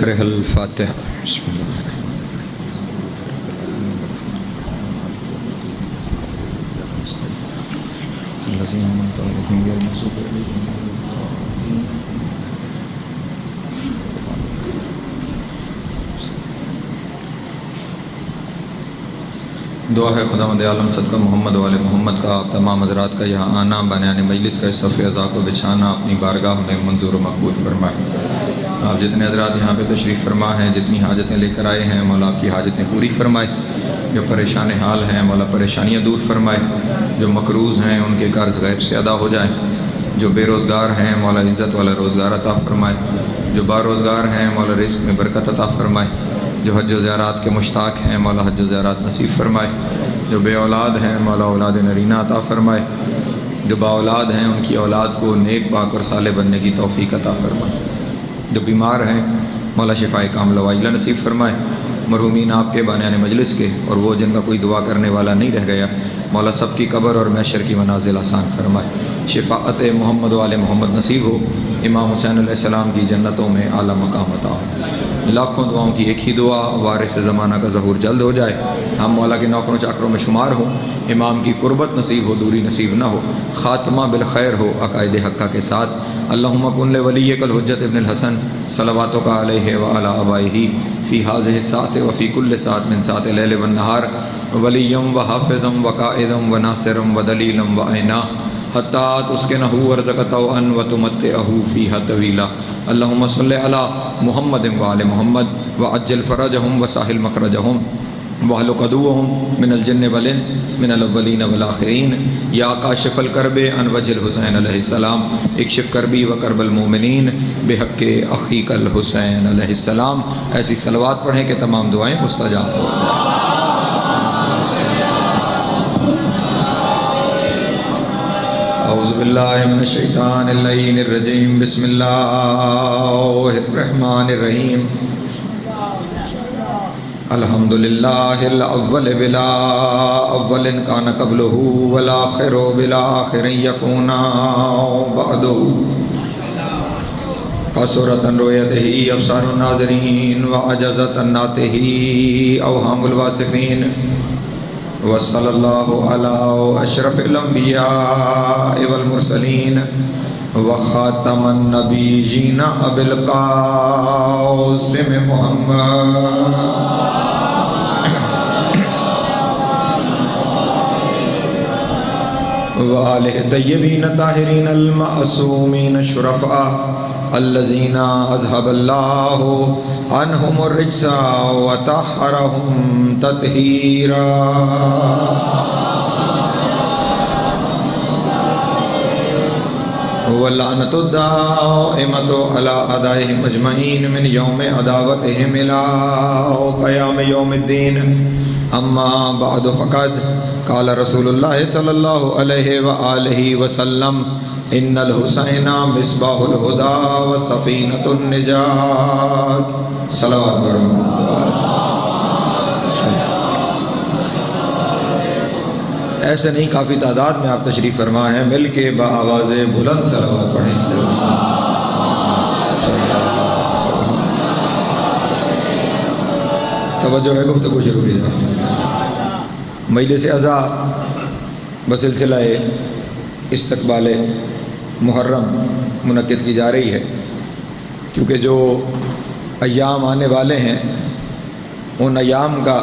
الفاتحہ بسم اللہ دعا ہے خداوند عالم صدقہ محمد والے محمد کا آپ تمام حضرات کا یہاں آنا بنیان مجلس کا اس صف اعضاء کو بچھانا اپنی بارگاہ میں منظور و مقبول فرمائے۔ آپ جتنے حضرات یہاں پہ تشریف فرما ہیں، جتنی حاجتیں لے کر آئے ہیں، مولا آپ کی حاجتیں پوری فرمائے۔ جو پریشان حال ہیں مولا پریشانیاں دور فرمائے۔ جو مقروض ہیں ان کے قرض غیب سے ادا ہو جائیں۔ جو بے روزگار ہیں مولا عزت والا روزگار عطا فرمائے۔ جو باروزگار ہیں مولا رزق میں برکت عطا فرمائے۔ جو حج و زیارات کے مشتاق ہیں مولا حج و زیارات نصیب فرمائے۔ جو بے اولاد ہیں مولا اولاد نرینہ عطا فرمائے۔ جو با اولاد ہیں ان کی اولاد کو نیک پاک اور صالح بننے کی توفیق عطا فرمائے۔ جو بیمار ہیں مولا شفائے کاملہ وعاجلہ نصیب فرمائے۔ مرحومین آپ کے بانیان مجلس کے اور وہ جن کا کوئی دعا کرنے والا نہیں رہ گیا، مولا سب کی قبر اور محشر کی منازل آسان فرمائے۔ شفاعت محمد والے محمد نصیب ہو، امام حسین علیہ السلام کی جنتوں میں اعلیٰ مقام عطا ہو۔ لاکھوں دعاؤں کی ایک ہی دعا، وارث زمانہ کا ظہور جلد ہو جائے، ہم مولا کے نوکروں چاکروں میں شمار ہوں، امام کی قربت نصیب ہو، دوری نصیب نہ ہو، خاتمہ بالخیر ہو عقائد حقہ کے ساتھ۔ اللہم کن لولیک الحجت ابن الحسن صلواتک علیہ وعلی آبائہ فی ہذہ الساعۃ وفی کل ساعۃ من ساعات اللیل والنہار ولیًا وحافظا وقائدا وناصرا ودلیلا وعینا حتی تسکنہ ورزقہ وتمتعہ فیہا طویلا۔ اللہم صلی علی محمد وعلی محمد وعجل فرجہم وسہل مخرجہم واحلق عدوہم من الجن والانس من الاولین والآخرین یا کاشف الکرب عن وجہ الحسین علیہ السلام اکشف کربی و کرب المومنین بحق اخیک الحسین علیہ السلام۔ ایسی صلوات پڑھیں کہ تمام دعائیں مستجاب ہوں۔ اعوذ باللہ من الشیطان اللعین الرجیم، بسم اللہ الرحمن الرحیم۔ الحمدللہ الاول بلا اول کان قبلہ والآخر بلا آخر یکون بعدہ قصرت عن رؤیتہ ابصار الناظرین وعجزت عن نعتہ اوہام الواصفین، وصلی اللہ علی اشرف الانبیاء والمرسلین وخاتم النبیین ابی القاسم محمد وآلہ طیبین طاہرین المعصومین الشرفاء الذین اذھب اللہ عنہم الرجس وطہرہم تطہیرا۔ واللعنۃ الدائمۃ علی اعدائہم اجمعین من یوم عداوتہم الی قیام یوم الدین۔ اما بعد فقد قال رسول اللہ صلی اللہ علیہ وآلہ وسلم ان الحسین مصباح الہدی وسفینۃ النجات۔ صلوات ایسے نہیں، کافی تعداد میں آپ تشریف فرما ہیں، مل کے بآواز بلند صلوات پڑھیں۔ توجہ ہے، گفتگو شروع کی جائے۔ مجلس اعضاء بسلسلہ استقبال محرم منعقد کی جا رہی ہے، کیونکہ جو ایام آنے والے ہیں ان ایام کا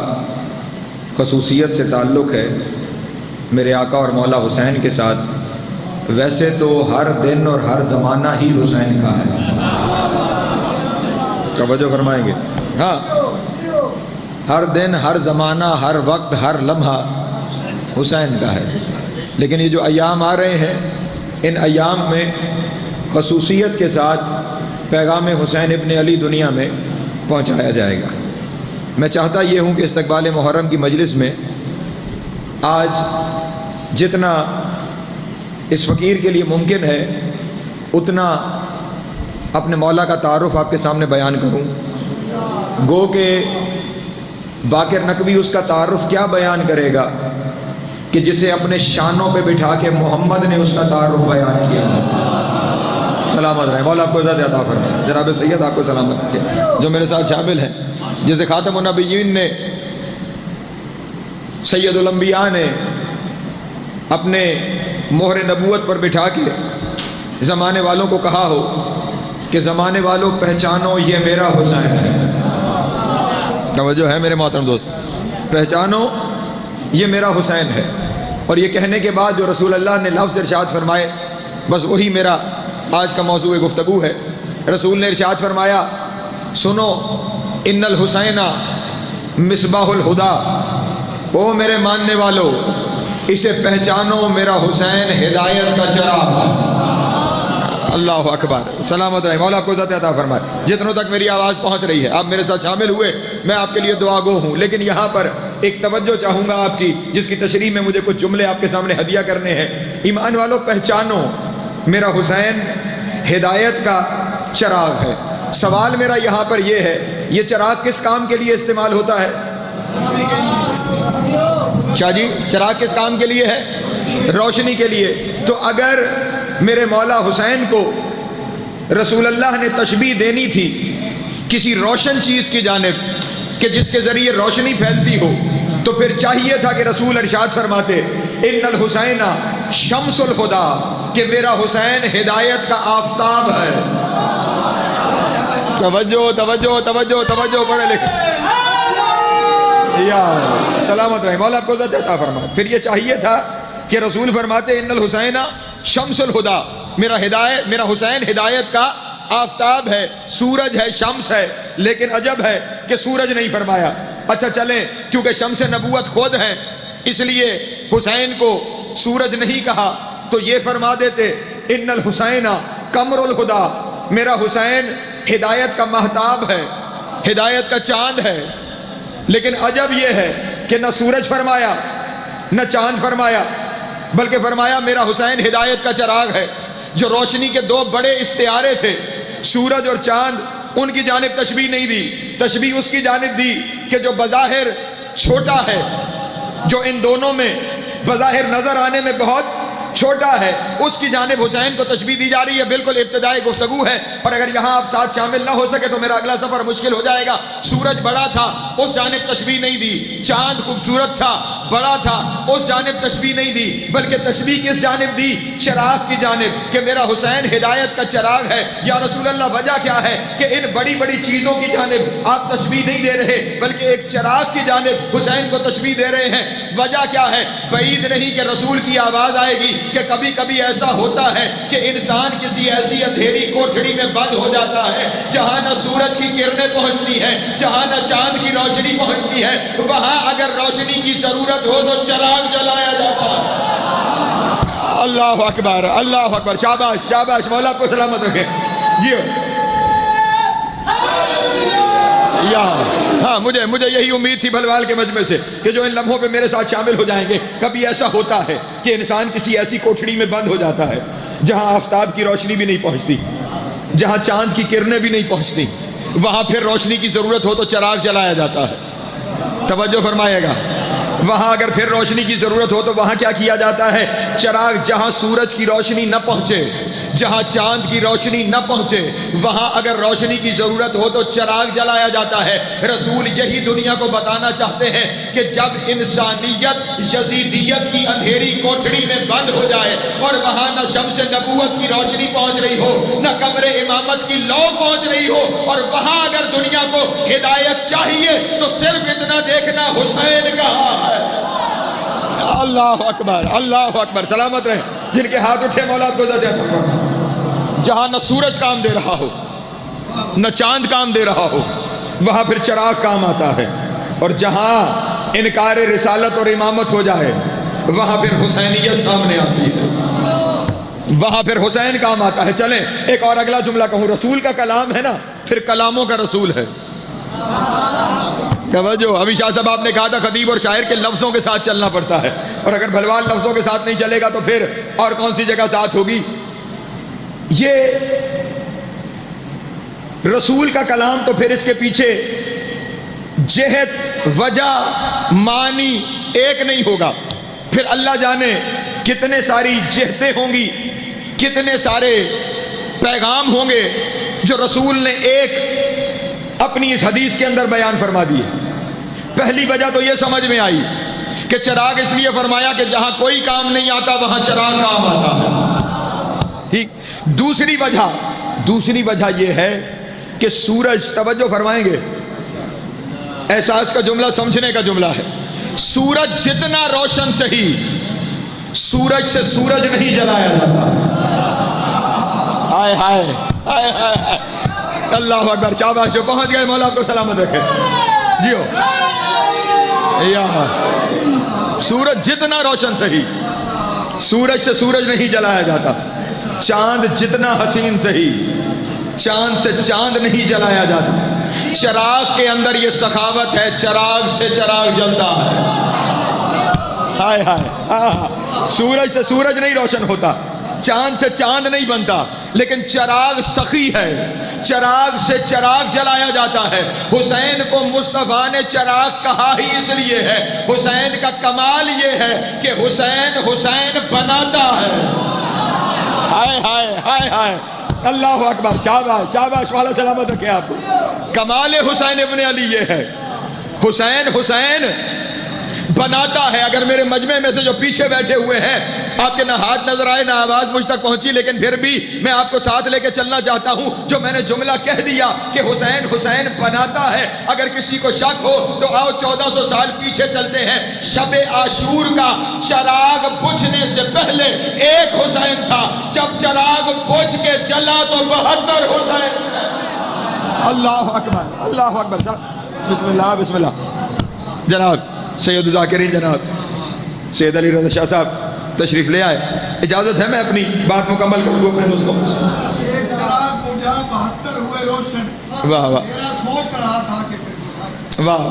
خصوصیت سے تعلق ہے میرے آقا اور مولا حسین کے ساتھ۔ ویسے تو ہر دن اور ہر زمانہ ہی حسین کا ہے، توجہ فرمائیں گے؟ ہاں، ہر دن ہر زمانہ ہر وقت ہر لمحہ حسین کا ہے، لیکن یہ جو ایام آ رہے ہیں ان ایام میں خصوصیت کے ساتھ پیغام حسین ابن علی دنیا میں پہنچایا جائے گا۔ میں چاہتا یہ ہوں کہ استقبال محرم کی مجلس میں آج جتنا اس فقیر کے لیے ممکن ہے اتنا اپنے مولا کا تعارف آپ کے سامنے بیان کروں۔ گو کہ باقر نقوی اس کا تعارف کیا بیان کرے گا کہ جسے اپنے شانوں پہ بٹھا کے محمد نے اس کا تعارف بیان کیا۔ سلامت رہیں، مولا آپ کو عزت عطا فرمائے۔ جناب سید آپ کو سلامت رکھے، جو میرے ساتھ شامل ہیں، جسے خاتم النبیین نے، سید الانبیاء نے اپنے مہر نبوت پر بٹھا کے زمانے والوں کو کہا ہو کہ زمانے والوں پہچانو یہ میرا حسین ہے۔ توجہ ہے میرے محترم دوست، پہچانو یہ میرا حسین ہے۔ اور یہ کہنے کے بعد جو رسول اللہ نے لفظ ارشاد فرمائے، بس وہی میرا آج کا موضوع گفتگو ہے۔ رسول نے ارشاد فرمایا، سنو ان الحسین مصباح الہدا، او میرے ماننے والو اسے پہچانو، میرا حسین ہدایت کا چراغ۔ اللہ اکبر، سلامت رہے، مولا آپ کو عزت عطا فرمائے۔ جتنوں تک میری آواز پہنچ رہی ہے، آپ میرے ساتھ شامل ہوئے، میں آپ کے لیے دعا گو ہوں، لیکن یہاں پر ایک توجہ چاہوں گا آپ کی، جس کی تشریح میں مجھے کچھ جملے آپ کے سامنے ہدیہ کرنے ہیں۔ ایمان والو پہچانو میرا حسین ہدایت کا چراغ ہے۔ سوال میرا یہاں پر یہ ہے، یہ چراغ کس کام کے لیے استعمال ہوتا ہے؟ کیا جی، چراغ کس کام کے لیے ہے؟ روشنی کے لیے۔ تو اگر میرے مولا حسین کو رسول اللہ نے تشبیہ دینی تھی کسی روشن چیز کی جانب کہ جس کے ذریعے روشنی پھیلتی ہو، تو پھر چاہیے تھا کہ رسول ارشاد فرماتے ان الحسین شمس الہدا، کہ میرا حسین ہدایت کا آفتاب ہے۔ توجہ توجہ توجہ توجہ، پڑھے لکھے یا سلامت رہے، مولا آپ کو عزت عطا فرمائے۔ پھر یہ چاہیے تھا کہ رسول فرماتے ان الحسین شمس الہدا، میرا حسین ہدایت کا آفتاب ہے، سورج ہے، شمس ہے۔ لیکن عجب ہے کہ سورج نہیں فرمایا۔ اچھا چلیں، کیونکہ شمس نبوت خود ہے اس لیے حسین کو سورج نہیں کہا، تو یہ فرما دیتے ان الحسین قمر الہدا، میرا حسین ہدایت کا مہتاب ہے، ہدایت کا چاند ہے۔ لیکن عجب یہ ہے کہ نہ سورج فرمایا نہ چاند فرمایا، بلکہ فرمایا میرا حسین ہدایت کا چراغ ہے۔ جو روشنی کے دو بڑے استعارے تھے، سورج اور چاند، ان کی جانب تشبیہ نہیں دی، تشبیہ اس کی جانب دی کہ جو بظاہر چھوٹا ہے، جو ان دونوں میں بظاہر نظر آنے میں بہت چھوٹا ہے، اس کی جانب حسین کو تشبیہ دی جا رہی ہے۔ بالکل ابتدائی گفتگو ہے، اور اگر یہاں آپ ساتھ شامل نہ ہو سکے تو میرا اگلا سفر مشکل ہو جائے گا۔ سورج بڑا تھا، اس جانب تشبیہ نہیں دی۔ چاند خوبصورت تھا، بڑا تھا، اس جانب تشبیہ نہیں دی، بلکہ تشبیہ کس جانب دی؟ چراغ کی جانب، کہ میرا حسین ہدایت کا چراغ ہے۔ یا رسول اللہ وجہ کیا ہے کہ ان بڑی بڑی چیزوں کی جانب آپ تشبیہ نہیں دے رہے، بلکہ ایک چراغ کی جانب حسین کو تشبیہ دے رہے ہیں؟ وجہ کیا ہے؟ بعید نہیں کہ رسول کی آواز آئے گی کہ کبھی کبھی ایسا ہوتا ہے کہ انسان کسی ایسی اندھیری کوٹھڑی میں بند ہو جاتا ہے جہاں نہ سورج کی کرنیں پہنچتی ہیں، جہاں نہ چاند کی روشنی پہنچتی ہے۔ وہاں اگر روشنی کی ضرورت ہو تو چراغ جلایا جاتا ہے۔ اللہ اکبر، اللہ اکبر، شاباش شاباش، مولا آپ کو سلامت رکھے۔ جی ہاں، مجھے یہی امید تھی بھلوال کے مجمع سے کہ جو ان لمحوں پہ میرے ساتھ شامل ہو جائیں گے، کبھی ایسا ہوتا ہے کہ انسان کسی ایسی کوٹھڑی میں بند ہو جاتا ہے جہاں آفتاب کی روشنی بھی نہیں پہنچتی، جہاں چاند کی کرنیں بھی نہیں پہنچتی، وہاں پھر روشنی کی ضرورت ہو تو چراغ جلایا جاتا ہے۔ توجہ فرمائے گا، وہاں اگر پھر روشنی کی ضرورت ہو تو وہاں کیا کیا جاتا ہے؟ چراغ، جہاں سورج کی روشنی نہ پہنچے، جہاں چاند کی روشنی نہ پہنچے، وہاں اگر روشنی کی ضرورت ہو تو چراغ جلایا جاتا ہے۔ رسول یہی دنیا کو بتانا چاہتے ہیں کہ جب انسانیت یزیدیت کی اندھیری کوٹھڑی میں بند ہو جائے اور وہاں نہ شمس نبوت کی روشنی پہنچ رہی ہو، نہ قمر امامت کی لو پہنچ رہی ہو، اور وہاں اگر دنیا کو ہدایت چاہیے تو صرف اتنا دیکھنا حسین کہاں ہے۔ اللہ اکبر، اللہ اکبر، سلامت رہیں جن کے ہاتھ اٹھے، مولا آپ کو عزت عطا فرمائے۔ جہاں نہ سورج کام دے رہا ہو نہ چاند کام دے رہا ہو، وہاں پھر چراغ کام آتا ہے، اور جہاں انکار رسالت اور امامت ہو جائے وہاں پھر حسینیت سامنے آتی ہے، وہاں پھر حسین کام آتا ہے۔ چلیں ایک اور اگلا جملہ کہوں، رسول کا کلام ہے نا، پھر کلاموں کا رسول ہے۔ توجہ، ابھی شاہ صاحب آپ نے کہا تھا خطیب اور شاعر کے لفظوں کے ساتھ چلنا پڑتا ہے، اور اگر بھلوال لفظوں کے ساتھ نہیں چلے گا تو پھر اور کون سی جگہ ساتھ ہوگی؟ یہ رسول کا کلام تو پھر اس کے پیچھے جہت، وجہ، معنی ایک نہیں ہوگا، پھر اللہ جانے کتنے ساری جہتیں ہوں گی، کتنے سارے پیغام ہوں گے جو رسول نے ایک اپنی اس حدیث کے اندر بیان فرما دیے۔ پہلی وجہ تو یہ سمجھ میں آئی کہ چراغ اس لیے فرمایا کہ جہاں کوئی کام نہیں آتا وہاں چراغ کام آتا ہے، ٹھیک۔ دوسری وجہ یہ ہے کہ سورج، توجہ فرمائیں گے، احساس کا جملہ سمجھنے کا جملہ ہے، سورج جتنا روشن سہی، سورج سے سورج نہیں جلایا جاتا۔ ہائے ہائے ہائے ہائے، اللہ اکبر، شاباش، جو پہنچ گئے مولا آپ کو سلامت رکھے، جیو۔ یا سورج جتنا روشن سہی، سورج سے سورج نہیں جلایا جاتا۔ چاند جتنا حسین سہی، چاند سے چاند نہیں جلایا جاتا۔ چراغ کے اندر یہ سخاوت ہے، چراغ سے چراغ جلتا ہے۔ ہائے ہائے، سورج سے سورج نہیں روشن ہوتا، چاند سے چاند نہیں بنتا، لیکن چراغ سخی ہے، چراغ سے چراغ جلایا جاتا ہے۔ حسین کو مصطفیٰ نے چراغ کہا ہی اس لیے ہے، حسین کا کمال یہ ہے کہ حسین حسین بناتا ہے۔ ہائے ہائے ہائے ہائے، اللہ اکبر، شاباش شاباش، والا سلامت رکھے آپ کو۔ کمال حسین ابن علی یہ ہے، حسین حسین بناتا ہے۔ اگر میرے مجمع میں سے جو پیچھے بیٹھے ہوئے ہیں آپ کے نہ ہاتھ نظر آئے نہ آواز مجھ تک پہنچی، لیکن پھر بھی میں آپ کو ساتھ لے کے چلنا چاہتا ہوں، جو میں نے جملہ کہہ دیا کہ حسین حسین بناتا ہے، اگر کسی کو شک ہو تو آؤ 1400 سال پیچھے چلتے ہیں۔ شب عاشور کا چراغ بجھنے سے پہلے ایک حسین تھا، جب چراغ بجھ کے جلا تو 72 حسین تھے۔ اللہ اکبر اللہ اکبر، بسم اللہ بسم اللہ۔ جناب سید الذاکرین جناب سید علی رضا شاہ صاحب تشریف لے آئے، اجازت ہے میں اپنی بات مکمل کر لوں اپنے دوستوں سے؟ ایک چراغ بجھا 72 ہوئے روشن، واہ واہ، میرا سوچ رہا تھا کہ پھر واہ،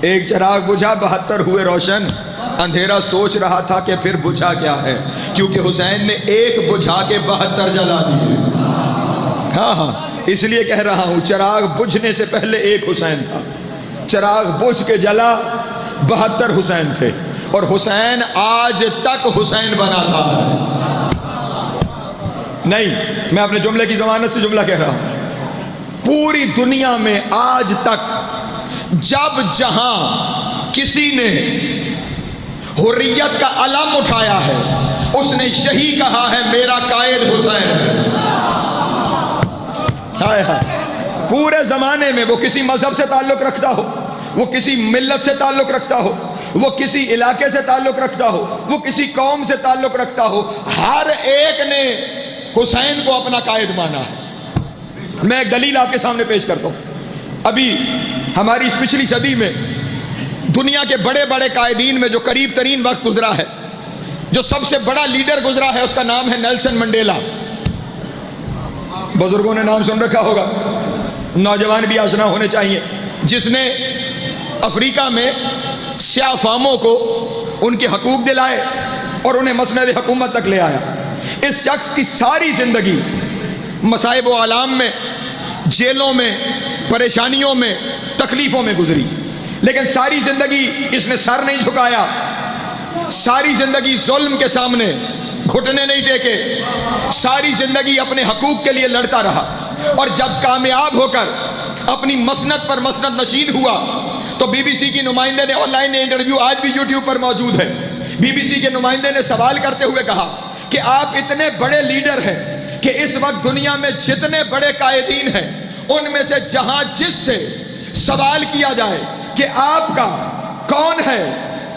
ایک چراغ بجھا 72 ہوئے روشن، اندھیرا سوچ رہا تھا کہ پھر بجھا کیا ہے، کیونکہ حسین نے ایک بجھا کے 72 جلا دیے۔ ہاں ہاں، اس لیے کہہ رہا ہوں چراغ بجھنے سے پہلے ایک حسین تھا، چراغ بجھ کے جلا 72 حسین تھے، اور حسین آج تک حسین بناتا ہے۔ نہیں، میں اپنے جملے کی ضمانت سے جملہ کہہ رہا ہوں، پوری دنیا میں آج تک جب جہاں کسی نے حریت کا علم اٹھایا ہے اس نے یہی کہا ہے میرا قائد حسین ہے۔ ہائے ہائے، پورے زمانے میں وہ کسی مذہب سے تعلق رکھتا ہو، وہ کسی ملت سے تعلق رکھتا ہو، وہ کسی علاقے سے تعلق رکھتا ہو، وہ کسی قوم سے تعلق رکھتا ہو، ہر ایک نے حسین کو اپنا قائد مانا ہے۔ میں ایک دلیل آپ کے سامنے پیش کرتا ہوں۔ ابھی ہماری اس پچھلی صدی میں دنیا کے بڑے بڑے قائدین میں جو قریب ترین وقت گزرا ہے، جو سب سے بڑا لیڈر گزرا ہے، اس کا نام ہے نیلسن منڈیلا۔ بزرگوں نے نام سن رکھا ہوگا، نوجوان بھی آشنا ہونے چاہیے، جس نے افریقہ میں سیاہ فاموں کو ان کے حقوق دلائے اور انہیں مسند حکومت تک لے آیا۔ اس شخص کی ساری زندگی مصائب و آلام میں، جیلوں میں، پریشانیوں میں، تکلیفوں میں گزری، لیکن ساری زندگی اس نے سر نہیں جھکایا، ساری زندگی ظلم کے سامنے گھٹنے نہیں ٹیکے، ساری زندگی اپنے حقوق کے لیے لڑتا رہا، اور جب کامیاب ہو کر اپنی مسند پر مسند نشین ہوا تو بی بی سی کی نمائندے نے، آن لائن انٹرویو آج بھی یوٹیوب پر موجود ہے، بی بی سی کے نمائندے نے سوال کرتے ہوئے کہا کہ آپ اتنے بڑے لیڈر ہیں کہ اس وقت دنیا میں جتنے بڑے قائدین ہیں ان میں سے جہاں جس سے سوال کیا جائے کہ آپ کا کون ہے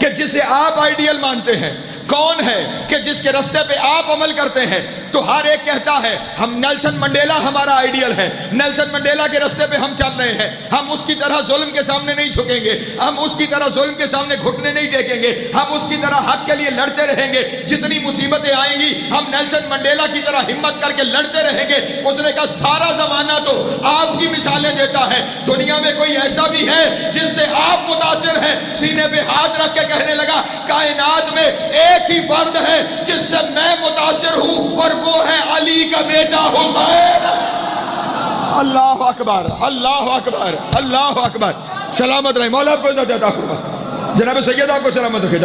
کہ جسے آپ آئیڈیل مانتے ہیں، کون ہے کہ جس کے راستے پہ آپ عمل کرتے ہیں، تو ہر ایک کہتا ہے ہم نیلسن منڈیلا ہمارا آئیڈیل ہے، نیلسن منڈیلا کے راستے پہ ہم چل رہے ہیں، ہم اس کی طرح ظلم کے سامنے نہیں جھکیں گے، ہم اس کی طرح ظلم کے سامنے گھٹنے نہیں ٹیکیں گے، ہم اس کی طرح حق کے لیے لڑتے رہیں گے، جتنی مصیبتیں آئیں گی ہم نیلسن منڈیلا کی طرح ہمت کر کے لڑتے رہیں گے۔ اس نے کہا سارا زمانہ تو آپ کی مثالیں دیتا ہے، دنیا میں کوئی ایسا بھی ہے جس سے آپ متاثر ہیں؟ سینے پہ ہاتھ رکھ کے کہنے لگا کائنات میں ایک ہی فرد ہے جس سے میں متاثر ہوں، اور وہ ہے علی کا بیٹا حسین۔ اللہ اکبر اللہ اکبر اللہ اکبر، سلامت رہے، مولا آپ کو عزت عطا فرمائے، جناب سید آپ کو سلامت رکھے۔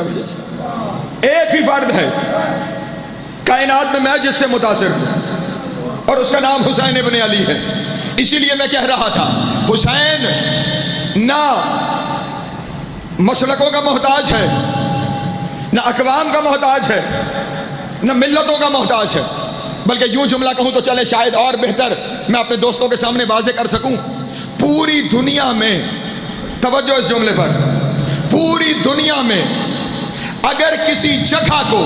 ایک ہی فرد ہے کائنات میں جس سے متاثر ہوں، اور اس کا نام حسین ابن علی ہے. اسی لیے میں کہہ رہا تھا حسین نہ مسلکوں کا محتاج ہے، نہ اقوام کا محتاج ہے، نہ ملتوں کا محتاج ہے، بلکہ یوں جملہ کہوں تو چلے شاید اور بہتر میں اپنے دوستوں کے سامنے واضح کر سکوں، پوری دنیا میں، توجہ اس جملے پر، پوری دنیا میں اگر کسی جگہ کو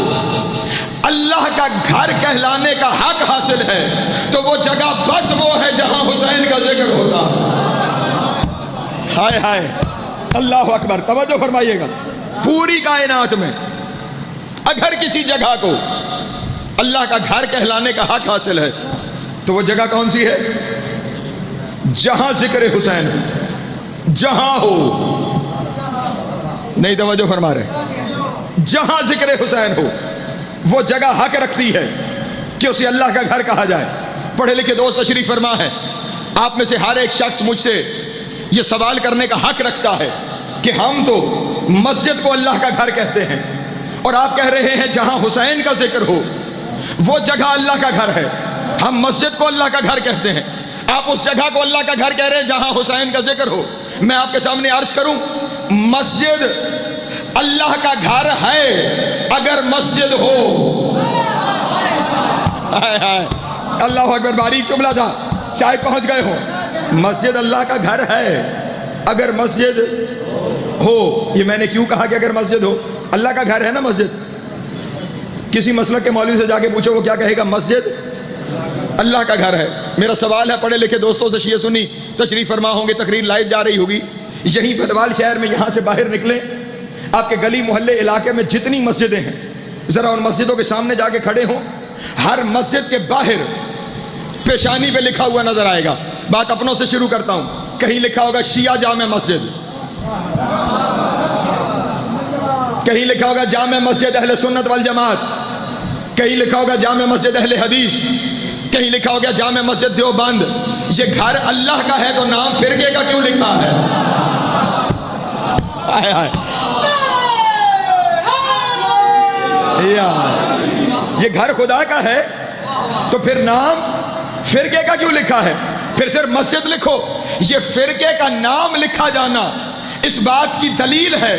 اللہ کا گھر کہلانے کا حق حاصل ہے تو وہ جگہ بس وہ ہے جہاں حسین کا ذکر ہوتا. ہائے ہائے اللہ اکبر، توجہ فرمائیے گا. پوری کائنات میں اگر کسی جگہ کو اللہ کا گھر کہلانے کا حق حاصل ہے تو وہ جگہ کون سی ہے؟ جہاں ذکر حسین ہو، جہاں ہو، نہیں توجہ فرما رہے، جہاں ذکر حسین ہو وہ جگہ حق رکھتی ہے کہ اسے اللہ کا گھر کہا جائے. پڑھے لکھے دوست تشریف فرما ہے، آپ میں سے ہر ایک شخص مجھ سے یہ سوال کرنے کا حق رکھتا ہے کہ ہم تو مسجد کو اللہ کا گھر کہتے ہیں اور آپ کہہ رہے ہیں جہاں حسین کا ذکر ہو وہ جگہ اللہ کا گھر ہے. ہم مسجد کو اللہ کا گھر کہتے ہیں، آپ اس جگہ کو اللہ کا گھر کہہ رہے ہیں جہاں حسین کا ذکر ہو. میں آپ کے سامنے عرض کروں، مسجد اللہ کا گھر ہے اگر مسجد ہو. اللہ اکبر، باریک جملہ تھا، شاید پہنچ گئے ہو. مسجد اللہ کا گھر ہے اگر مسجد ہو. یہ میں نے کیوں کہا کہ اگر مسجد ہو؟ اللہ کا گھر ہے نا مسجد. کسی مسلک کے مولوی سے جا کے پوچھو وہ کیا کہے گا؟ مسجد اللہ کا گھر ہے. میرا سوال ہے پڑھے لکھے دوستوں سے، شیعہ سنی تشریف فرما ہوں گے، تقریر لائیو جا رہی ہوگی، یہیں بھدوال شہر میں یہاں سے باہر نکلیں، آپ کے گلی محلے علاقے میں جتنی مسجدیں ہیں ذرا ان مسجدوں کے سامنے جا کے کھڑے ہوں، ہر مسجد کے باہر پیشانی پہ لکھا ہوا نظر آئے گا. بات اپنوں سے شروع کرتا ہوں. کہیں لکھا ہوگا شیعہ جامع مسجد، کہیں لکھا ہوگا جامع مسجد اہل سنت والجماعت، کہیں لکھا ہوگا جامع مسجد اہل حدیث، کہیں لکھا ہوگا جامع مسجد دیوبند. یہ گھر اللہ کا ہے تو نام فرقے کا کیوں لکھا ہے؟ آئے آئے. یہ گھر خدا کا ہے تو پھر نام فرقے کا کیوں لکھا ہے؟ پھر صرف مسجد لکھو. یہ فرقے کا نام لکھا جانا اس بات کی دلیل ہے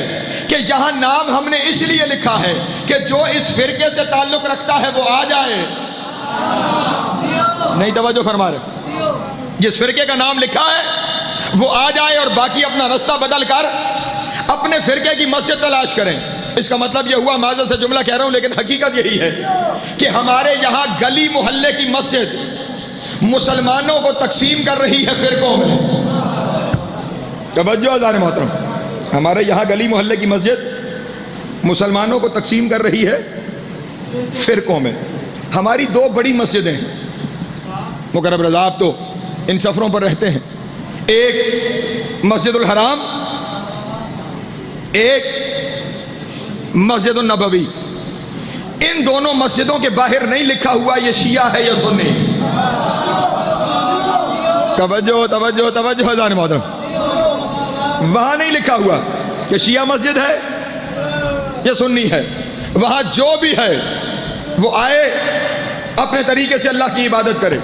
کہ یہاں نام ہم نے اس لیے لکھا ہے کہ جو اس فرقے سے تعلق رکھتا ہے وہ آ جائے. نہیں توجہ فرما رہے، جس فرقے کا نام لکھا ہے وہ آ جائے اور باقی اپنا رستہ بدل کر اپنے فرقے کی مسجد تلاش کریں. اس کا مطلب یہ ہوا، معذرت سے جملہ کہہ رہا ہوں لیکن حقیقت یہی ہے کہ ہمارے یہاں گلی محلے کی مسجد مسلمانوں کو تقسیم کر رہی ہے فرقوں میں. توجہ اذان محترم، ہمارے یہاں گلی محلے کی مسجد مسلمانوں کو تقسیم کر رہی ہے فرقوں میں. ہماری دو بڑی مسجدیں ہیں. مکرم رضا آپ تو ان سفروں پر رہتے ہیں. ایک مسجد الحرام، ایک مسجد النبوی. ان دونوں مسجدوں کے باہر نہیں لکھا ہوا یہ شیعہ ہے یا سنی. توجہ توجہ توجہ اذان محترم، وہاں نہیں لکھا ہوا کہ شیعہ مسجد ہے یا سنی ہے. وہاں جو بھی ہے وہ آئے اپنے طریقے سے اللہ کی عبادت کرے.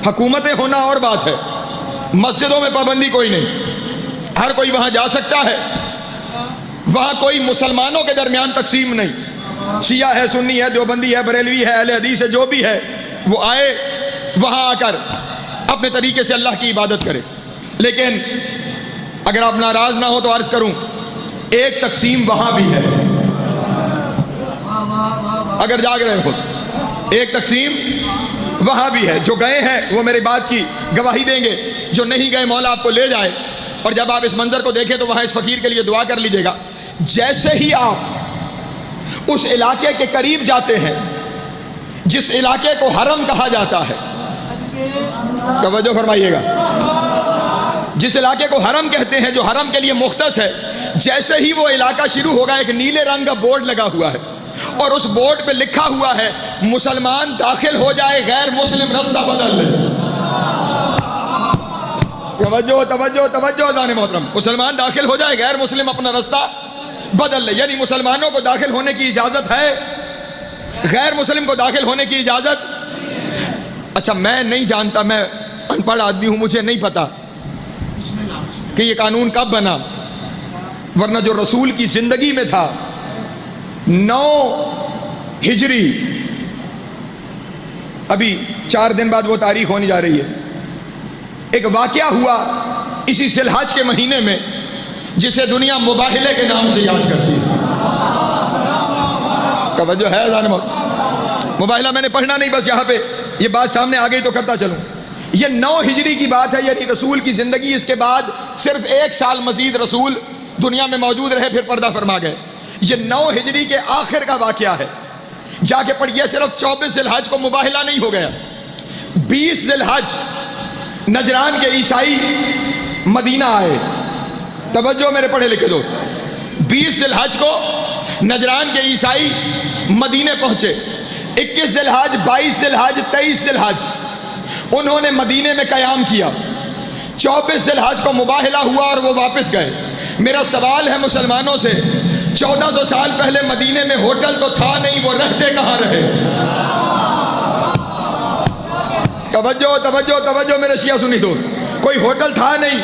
حکومتیں ہونا اور بات ہے، مسجدوں میں پابندی کوئی نہیں، ہر کوئی وہاں جا سکتا ہے. وہاں کوئی مسلمانوں کے درمیان تقسیم نہیں، شیعہ ہے، سنی ہے، دیوبندی ہے، بریلوی ہے، اہل حدیث ہے، جو بھی ہے وہ آئے وہاں آ کر اپنے طریقے سے اللہ کی عبادت کرے. لیکن اگر آپ ناراض نہ ہو تو عرض کروں، ایک تقسیم وہاں بھی ہے. اگر جاگ رہے ہو، ایک تقسیم وہاں بھی ہے. جو گئے ہیں وہ میری بات کی گواہی دیں گے، جو نہیں گئے مولا آپ کو لے جائے. اور جب آپ اس منظر کو دیکھیں تو وہاں اس فقیر کے لیے دعا کر لیجئے گا. جیسے ہی آپ اس علاقے کے قریب جاتے ہیں جس علاقے کو حرم کہا جاتا ہے، توجہ فرمائیے گا، جس علاقے کو حرم کہتے ہیں، جو حرم کے لیے مختص ہے، جیسے ہی وہ علاقہ شروع ہوگا ایک نیلے رنگ کا بورڈ لگا ہوا ہے اور اس بورڈ پہ لکھا ہوا ہے مسلمان داخل ہو جائے، غیر مسلم رستہ بدل لے. توجہ توجہ توجہ اذان محترم، مسلمان داخل ہو جائے، غیر مسلم اپنا رستہ بدل لے. یعنی مسلمانوں کو داخل ہونے کی اجازت ہے، غیر مسلم کو داخل ہونے کی اجازت. اچھا میں نہیں جانتا، میں ان پڑھ آدمی ہوں، مجھے نہیں پتا کہ یہ قانون کب بنا، ورنہ جو رسول کی زندگی میں تھا 9 ہجری، ابھی 4 دن بعد وہ تاریخ ہونے جا رہی ہے، ایک واقعہ ہوا اسی ذی الحج کے مہینے میں جسے دنیا مباہلے کے نام سے یاد کرتی ہے۔ توجہ ہے ذہن میں؟ مباہلہ میں نے پڑھنا نہیں، بس یہاں پہ یہ بات سامنے آ گئی تو کرتا چلوں۔ یہ 9 ہجری کی بات ہے، یعنی رسول کی زندگی، اس کے بعد صرف 1 سال مزید رسول دنیا میں موجود رہے، پھر پردہ فرما گئے۔ یہ 9 ہجری کے آخر کا واقعہ ہے، جا کے پڑھیے۔ صرف 24 ذی الحج کو مباہلہ نہیں ہو گیا، 20 ذی الحج نجران کے عیسائی مدینہ آئے۔ توجہ میرے پڑھے لکھے دوست، 20 ذی الحج کو نجران کے عیسائی مدینے پہنچے۔ 21 ذی الحج، 22 ذی الحج، 23 ذی الحج انہوں نے مدینے میں قیام کیا۔ 24 ذی الحج کو مباہلہ ہوا اور وہ واپس گئے۔ میرا سوال ہے مسلمانوں سے، 1400 سال پہلے مدینے میں ہوٹل تو تھا نہیں، وہ رہتے کہاں رہے؟ توجہ توجہ توجہ میرے شیعہ سنی دوست، کوئی ہوٹل تھا نہیں،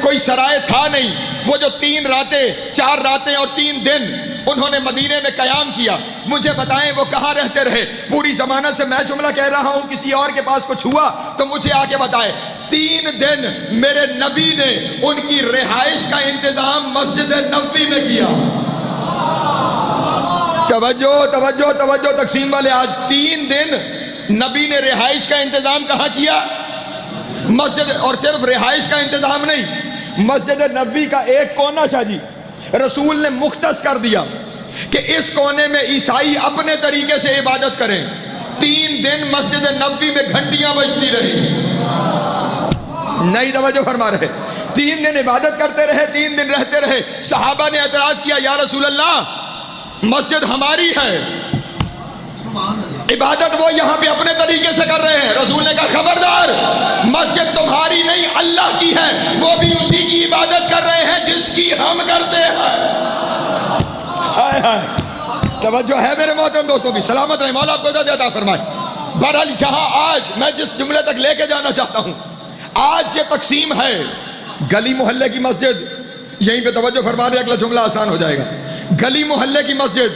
کوئی سرائے تھا نہیں۔ وہ جو 3 راتیں 4 راتیں اور 3 دن انہوں نے مدینے میں قیام کیا، مجھے بتائیں وہ کہاں رہتے رہے؟ پوری ضمانت سے میں جملہ کہہ رہا ہوں، کسی اور کے پاس کچھ ہوا تو مجھے آ کے بتائے۔ 3 دن میرے نبی نے ان کی رہائش کا انتظام مسجد نبوی میں کیا۔ توجہ توجہ توجہ تقسیم والے، آج 3 دن نبی نے رہائش کا انتظام کہاں کیا؟ مسجد۔ اور صرف رہائش کا انتظام نہیں، مسجد نبوی کا ایک کونا شاہ جی رسول نے مختص کر دیا کہ اس کونے میں عیسائی اپنے طریقے سے عبادت کریں۔ 3 دن مسجد نبوی میں گھنٹیاں بجتی رہی، نہیں توجہ فرما رہے۔ 3 دن عبادت کرتے رہے، 3 دن رہتے رہے۔ صحابہ نے اعتراض کیا، یا رسول اللہ مسجد ہماری ہے، عبادت وہ یہاں پہ اپنے طریقے سے کر رہے ہیں۔ رسول نے کہا خبردار، مسجد تمہاری نہیں اللہ کی ہے، وہ بھی اسی کی عبادت کر رہے ہیں جس کی ہم کرتے ہیں۔ ہائے ہائے، توجہ ہے میرے محترم دوستوں کی، سلامت رہے، مولا آپ کو عزت عطا فرمائے۔ بہرحال جہاں آج میں جس جملے تک لے کے جانا چاہتا ہوں، آج یہ تقسیم ہے گلی محلے کی مسجد، یہیں پہ توجہ فرما دے، اگلا جملہ آسان ہو جائے گا۔ گلی محلے کی مسجد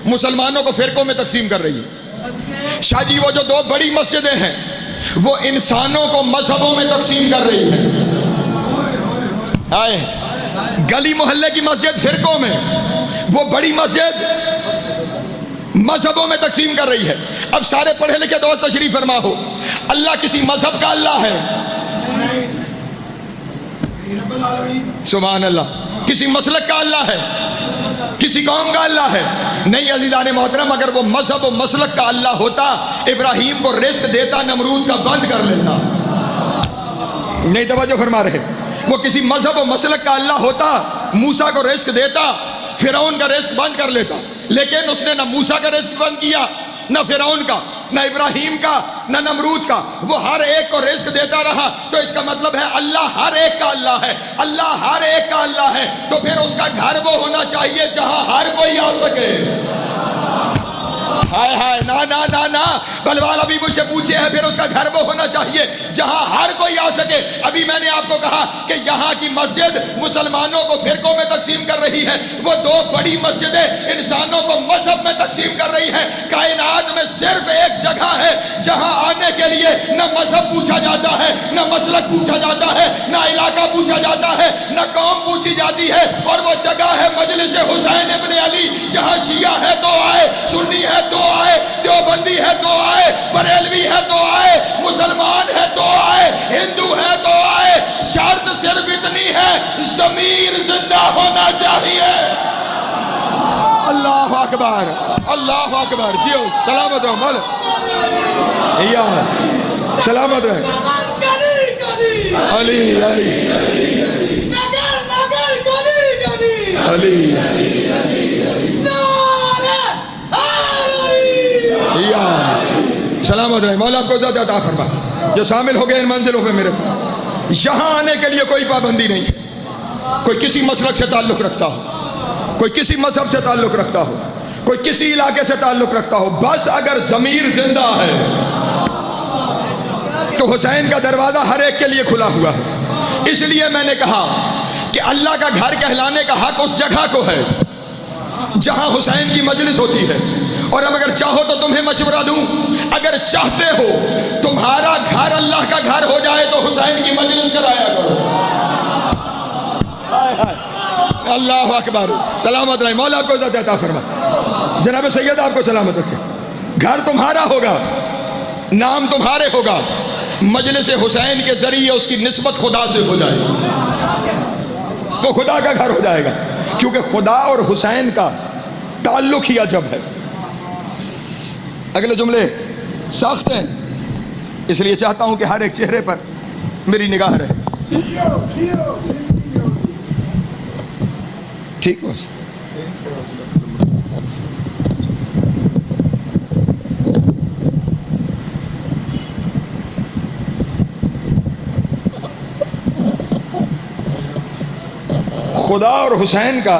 مسلمانوں کو فرقوں میں تقسیم کر رہی ہے۔ شاہ جی وہ جو 2 بڑی مسجدیں ہیں وہ انسانوں کو مذہبوں میں تقسیم کر رہی ہیں۔ آئے گلی محلے کی مسجد فرقوں میں، وہ بڑی مسجد مذہبوں میں تقسیم کر رہی ہے۔ اب سارے پڑھے لکھے دوست تشریف فرما ہو، اللہ کسی مذہب کا اللہ ہے؟ سبحان اللہ۔ کسی مسلک کا اللہ ہے؟ کسی قوم کا اللہ ہے؟ نہیں عزیزان محترم، اگر وہ مذہب و مسلک کا اللہ ہوتا ابراہیم کو رزق دیتا، نمرود کا بند کر لیتا۔ نہیں توجہ فرما رہے، وہ کسی مذہب و مسلک کا اللہ ہوتا موسیٰ کو رزق دیتا، فرعون کا رزق بند کر لیتا، لیکن اس نے نہ موسیٰ کا رزق بند کیا، نہ فرعون کا، نہ ابراہیم کا، نہ نمرود کا، وہ ہر ایک کو رزق دیتا رہا۔ تو اس کا مطلب ہے اللہ ہر ایک کا اللہ ہے، اللہ ہر ایک کا اللہ ہے، تو پھر اس کا گھر وہ ہونا چاہیے جہاں ہر کوئی آ سکے۔ ہائے ہائے، نا نا نا نا، بلوال ابھی مجھ سے پوچھے ہیں، پھر اس کا گھر وہ ہونا چاہیے جہاں ہر کوئی آ سکے۔ ابھی میں نے آپ کو کہا کہ یہاں کی مسجد مسلمانوں کو فرقوں میں تقسیم کر رہی ہے، وہ 2 بڑی مسجدیں انسانوں کو مذہب میں تقسیم کر رہی ہیں۔ کائنات میں صرف ایک جگہ ہے جہاں آنے کے لیے نہ مذہب پوچھا جاتا ہے، نہ مسلک پوچھا جاتا ہے، نہ علاقہ پوچھا جاتا ہے، نہ قوم پوچھی جاتی ہے، اور وہ جگہ ہے مجلس حسین ابن علی، جہاں شیعہ ہے تو آئے، سنی ہے تو آئے، دیوبندی ہے تو آئے، بریلوی ہے تو آئے، مسلمان ہے تو آئے، ہندو ہے تو آئے، شرط صرف اتنی ہے ضمیر زندہ ہونا چاہیے۔ اللہ اکبر، اللہ اکبر، جیو سلامت رہو، مل سلامت رہے، علی علی علی سلامت رہے، مولا آپ کو عزت عطا فرما۔ جو شامل ہو گئے ان منزلوں پہ میرے ساتھ، یہاں آنے کے لیے کوئی پابندی نہیں ہے۔ کوئی کسی مسلک سے تعلق رکھتا ہو، کوئی کسی مذہب سے تعلق رکھتا ہو، کوئی کسی علاقے سے تعلق رکھتا ہو، بس اگر ضمیر زندہ ہے، تو حسین کا دروازہ ہر ایک کے لیے کھلا ہوا ہے۔ اس لیے میں نے کہا کہ اللہ کا گھر کہلانے کا حق اس جگہ کو ہے جہاں حسین کی مجلس ہوتی ہے۔ اور اب اگر چاہو تو تمہیں مشورہ دوں، اگر چاہتے ہو تمہارا گھر اللہ کا گھر ہو جائے تو حسین کی مجلس کرایا کرو۔ اللہ اکبر، سلامت رہے، مولا آپ کو عزت عطا فرمائے، جناب سید آپ کو سلامت رکھے۔ گھر تمہارا ہوگا، نام تمہارے ہوگا، مجلس حسین کے ذریعے اس کی نسبت خدا سے ہو جائے گی، وہ خدا کا گھر ہو جائے گا، کیونکہ خدا اور حسین کا تعلق ہی عجب ہے۔ اگلے جملے سخت ہیں، اس لیے چاہتا ہوں کہ ہر ایک چہرے پر میری نگاہ رہے۔ ٹھیک ہو؟ خدا اور حسین کا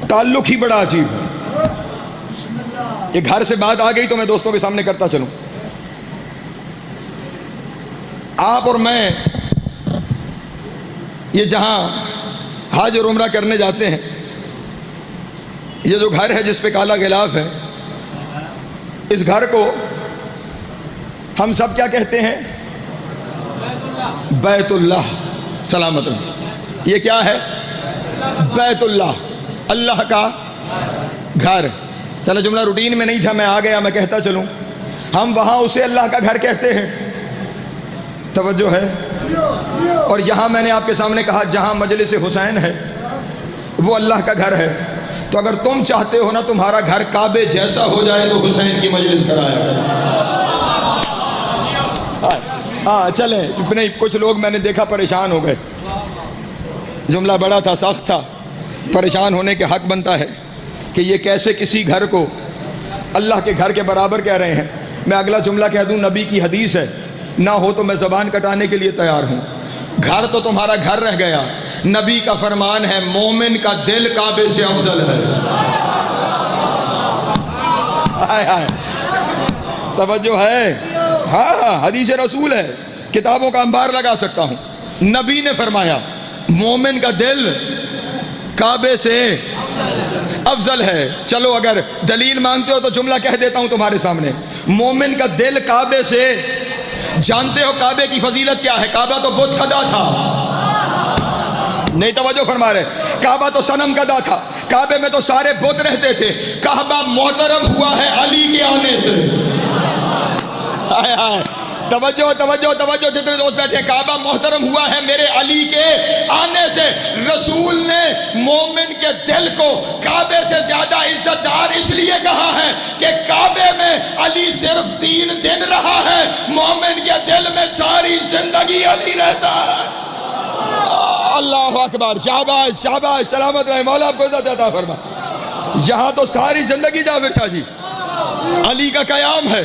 تعلق ہی بڑا عجیب ہے۔ یہ گھر سے بات آ گئی تو میں دوستوں کے سامنے کرتا چلوں۔ آپ اور میں یہ جہاں حج اور عمرہ کرنے جاتے ہیں، یہ جو گھر ہے جس پہ کالا غلاف ہے، اس گھر کو ہم سب کیا کہتے ہیں؟ بیت اللہ۔ سلامت رہے۔ یہ کیا ہے؟ بیت اللہ، اللہ کا گھر۔ چلو جملہ روٹین میں نہیں تھا، میں آ گیا، میں کہتا چلوں، ہم وہاں اسے اللہ کا گھر کہتے ہیں۔ توجہ ہے؟ اور یہاں میں نے آپ کے سامنے کہا جہاں مجلس حسین ہے وہ اللہ کا گھر ہے۔ تو اگر تم چاہتے ہو نا تمہارا گھر کعبے جیسا ہو جائے تو حسین کی مجلس کرایا کرو۔ ہاں چلیں، نہیں کچھ لوگ میں نے دیکھا پریشان ہو گئے، جملہ بڑا تھا، سخت تھا، پریشان ہونے کے حق بنتا ہے کہ یہ کیسے کسی گھر کو اللہ کے گھر کے برابر کہہ رہے ہیں۔ میں اگلا جملہ کہہ دوں، نبی کی حدیث ہے، نہ ہو تو میں زبان کٹانے کے لیے تیار ہوں۔ گھر تو تمہارا گھر رہ گیا، نبی کا فرمان ہے مومن کا دل کعبے سے افضل ہے۔ توجہ ہے؟ ہاں حدیث رسول ہے، کتابوں کا انبار لگا سکتا ہوں۔ نبی نے فرمایا مومن کا دل کعبے سے افضل ہے۔ چلو اگر دلیل مانگتے ہو تو جملہ کہہ دیتا ہوں تمہارے سامنے، مومن کا دل کعبے سے، جانتے ہو کعبے کی فضیلت کیا ہے؟ کعبہ تو بت کدا تھا، نہیں توجہ فرما رہے، کعبہ تو صنم کدا تھا، کعبے میں تو سارے بت رہتے تھے۔ کعبہ محترم ہوا ہے علی کے آنے سے۔ ہائے ہائے، توجہ توجہ توجہ، جتنے دوست بیٹھے، کعبہ محترم ہوا ہے میرے علی کے آنے سے۔ رسول نے مومن کے دل کو کعبے سے زیادہ عزت دار اس لیے کہا ہے کہ کعبے میں علی صرف 3 دن رہا ہے، مومن کے دل میں ساری زندگی علی رہتا ہے۔ اللہ اکبر، شاباش شاباش، سلامت رہے، مولا آپ کو عزت عطا فرمائے۔ یہاں تو ساری زندگی جابر شاہ جی علی کا قیام ہے،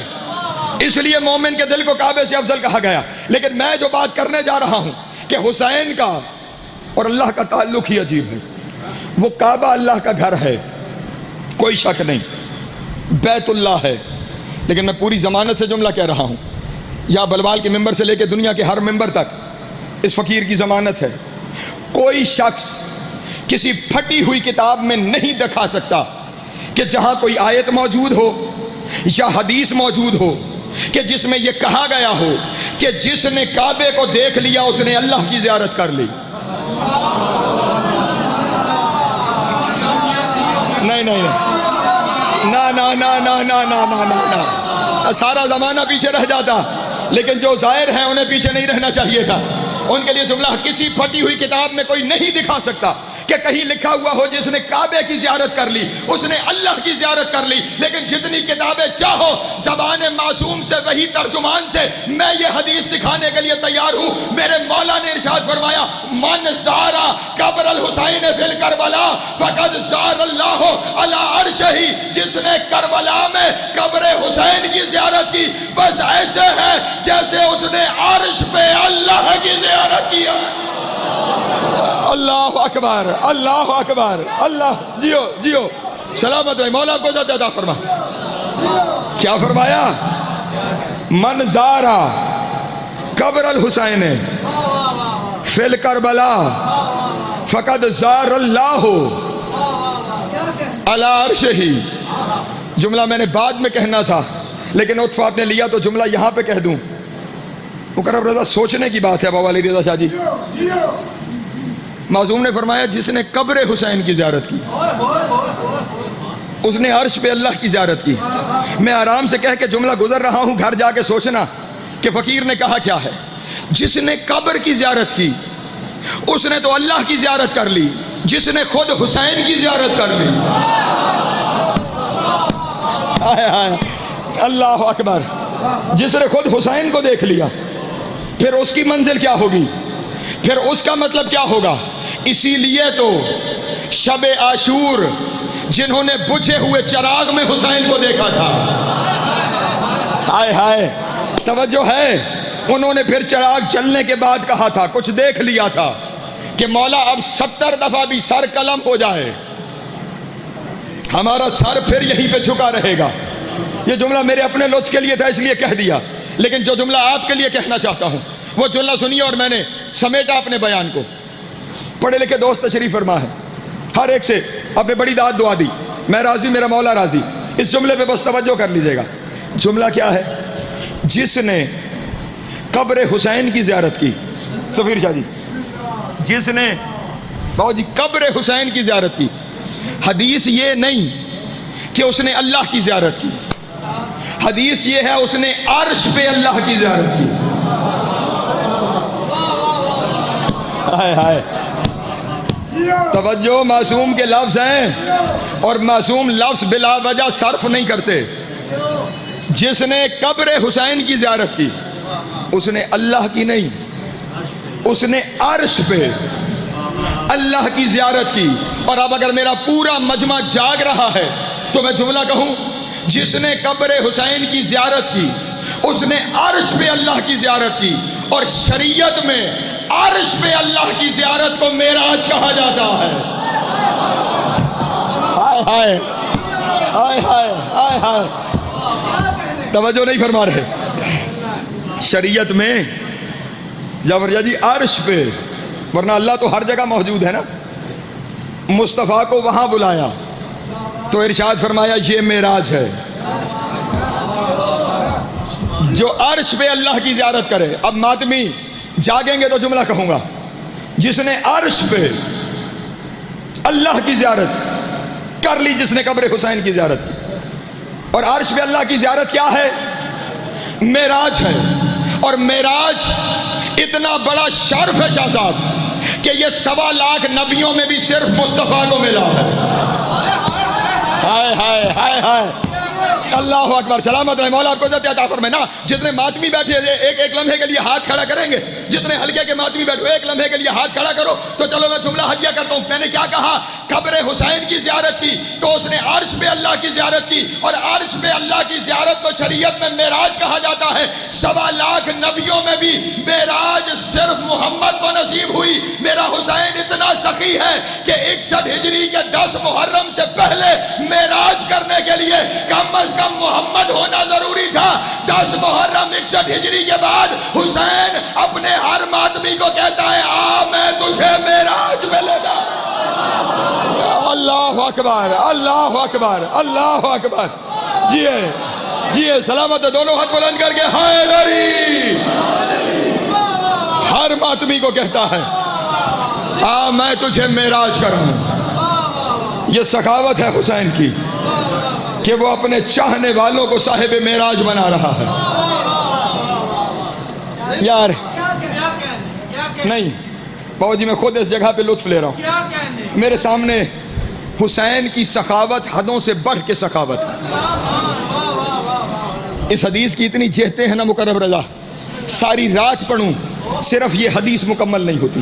اس لیے مومن کے دل کو کعبے سے افضل کہا گیا۔ لیکن میں جو بات کرنے جا رہا ہوں کہ حسین کا اور اللہ کا تعلق ہی عجیب ہے۔ وہ کعبہ اللہ کا گھر ہے، کوئی شک نہیں، بیت اللہ ہے، لیکن میں پوری ضمانت سے جملہ کہہ رہا ہوں، یا بلوال کے ممبر سے لے کے دنیا کے ہر ممبر تک اس فقیر کی ضمانت ہے، کوئی شخص کسی پھٹی ہوئی کتاب میں نہیں دکھا سکتا کہ جہاں کوئی آیت موجود ہو یا حدیث موجود ہو کہ جس میں یہ کہا گیا ہو کہ جس نے کعبے کو دیکھ لیا اس نے اللہ کی زیارت کر لی۔ نہیں نہیں نا نا نا نا نا نا نا نا نا، سارا زمانہ پیچھے رہ جاتا، لیکن جو ظاہر ہیں انہیں پیچھے نہیں رہنا چاہیے تھا۔ ان کے لیے جملہ، کسی پھٹی ہوئی کتاب میں کوئی نہیں دکھا سکتا کہ کہیں لکھا ہوا ہو جس نے کعبے کی زیارت کر لی اس نے اللہ کی زیارت کر لی۔ لیکن جتنی کتابیں چاہو زبان معصوم سے، وہی ترجمان سے، میں یہ حدیث دکھانے کے لیے تیار ہوں۔ میرے مولا نے ارشاد فرمایا، من زارا قبر الحسین فی الکربلا فقد زار اللہ علی عرشہ، جس نے کربلا میں قبر حسین کی زیارت کی بس ایسے ہے جیسے اس نے عرش پہ اللہ کی زیارت کیا۔ اللہ اکبر، اللہ اکبر، اللہ، جیو جیو، سلامت رہے، مولا کو عزت عطا فرما۔ کیا فرمایا؟ من زارا قبر الحسین فی الکربلا فقد زار اللہ علی عرشہ. جملہ میں نے بعد میں کہنا تھا لیکن عطف آپ نے لیا تو جملہ یہاں پہ کہہ دوں. مکرم رضا سوچنے کی بات ہے بابا علی رضا شاہ جی. معصوم نے فرمایا جس نے قبر حسین کی زیارت کی اس نے عرش پہ اللہ کی زیارت کی. میں آرام سے کہہ کے جملہ گزر رہا ہوں, گھر جا کے سوچنا کہ فقیر نے کہا کیا ہے. جس نے قبر کی زیارت کی اس نے تو اللہ کی زیارت کر لی, جس نے خود حسین کی زیارت کر لی. اللہ اکبر. جس نے خود حسین کو دیکھ لیا پھر اس کی منزل کیا ہوگی, پھر اس کا مطلب کیا ہوگا. اسی لیے تو شب عاشور جنہوں نے بجھے ہوئے چراغ میں حسین کو دیکھا تھا, ہائے ہائے توجہ ہے, انہوں نے پھر چراغ جلنے کے بعد کہا تھا, کچھ دیکھ لیا تھا کہ مولا اب 70 دفعہ بھی سر قلم ہو جائے ہمارا سر پھر یہیں پہ جھکا رہے گا. یہ جملہ میرے اپنے لطف کے لیے تھا اس لیے کہہ دیا, لیکن جو جملہ آپ کے لیے کہنا چاہتا ہوں وہ جملہ سنیے. اور میں نے سمیٹا اپنے بیان کو. پڑھے لکھے دوست تشریف فرما ہے, ہر ایک سے اپنے بڑی داد دعا دی, میں راضی میرا مولا راضی. اس جملے پہ بس توجہ کر لیجیے گا. جملہ کیا ہے؟ جس نے قبر حسین کی زیارت کی, سفیر شاہ جی, جس نے بہو جی قبر حسین کی زیارت کی, حدیث یہ نہیں کہ اس نے اللہ کی زیارت کی, حدیث یہ ہے اس نے عرش پہ اللہ کی زیارت کی. ہائے ہائے توجہ, معصوم کے لفظ ہیں اور معصوم لفظ بلا وجہ صرف نہیں کرتے. جس نے قبر حسین کی زیارت کی اس نے اللہ کی نہیں, اس نے عرش پہ اللہ کی زیارت کی. اور اب اگر میرا پورا مجمع جاگ رہا ہے تو میں جملہ کہوں, جس نے قبر حسین کی زیارت کی اس نے عرش پہ اللہ کی زیارت کی. اور شریعت میں عرش پہ اللہ کی زیارت کو معراج کہا جاتا ہے. ہائے ہائے ہائے ہائے ہائے ہائے, توجہ نہیں فرما رہے. شریعت میں جب جی عرش پہ, ورنہ اللہ تو ہر جگہ موجود ہے نا, مصطفیٰ کو وہاں بلایا تو ارشاد فرمایا یہ معراج ہے. جو عرش پہ اللہ کی زیارت کرے, اب ماتمی جاگیں گے تو جملہ کہوں گا, جس نے عرش پہ اللہ کی زیارت کر لی, جس نے قبر حسین کی زیارت کی. اور عرش پہ اللہ کی زیارت کیا ہے؟ معراج ہے. اور معراج اتنا بڑا شرف ہے شاہ صاحب کہ یہ 1.25 لاکھ نبیوں میں بھی صرف مصطفیٰ کو ملا ہے. ہائے ہائے ہائے ہائے, اللہ اکبر. سلامت رہے مولا آپ کو عزت عطا فرمائے. نا جتنے ماتمی بیٹھے ایک لمحے کے لیے ہاتھ کھڑا کریں گے, جتنے حلقے کے ماتمی بیٹھے ایک لمحے کے لیے ہاتھ کھڑا کرو. تو چلو میں جملہ ہدیہ کرتا ہوں. میں نے کیا کہا؟ قبر حسین کی زیارت کی تو اس نے عرش پہ اللہ کی زیارت کی, اور عرش پہ اللہ کی زیارت کو شریعت میں معراج کہا جاتا ہے. 1.25 لاکھ نبیوں میں بھی معراج صرف محمد کو نصیب ہوئی. میرا حسین اتنا سخی ہے کہ 61 ہجری کے 10 محرم سے پہلے معراج کرنے کے لیے کم از کم محمد ہونا ضروری تھا. 10 محرم 61 ہجری کے بعد حسین اپنے ہر ماتمی کو کہتا ہے آ میں تجھے معراج میں لے جا. اللہ اکبر اللہ اکبر اللہ اکبر. جی سلامت دونوں ہاتھ بلند کر کے حیدری, ہر ماتمی کو کہتا ہے آ میں تجھے معراج کراؤں. یہ سخاوت ہے حسین کی کہ وہ اپنے چاہنے والوں کو صاحب معراج بنا رہا ہے. یار نہیں بابا جی, میں خود اس جگہ پہ لطف لے رہا ہوں. میرے سامنے حسین کی سخاوت حدوں سے بڑھ کے سخاوت. اس حدیث کی اتنی جہتیں ہیں نا مکرم رضا, ساری رات پڑھوں صرف یہ حدیث مکمل نہیں ہوتی.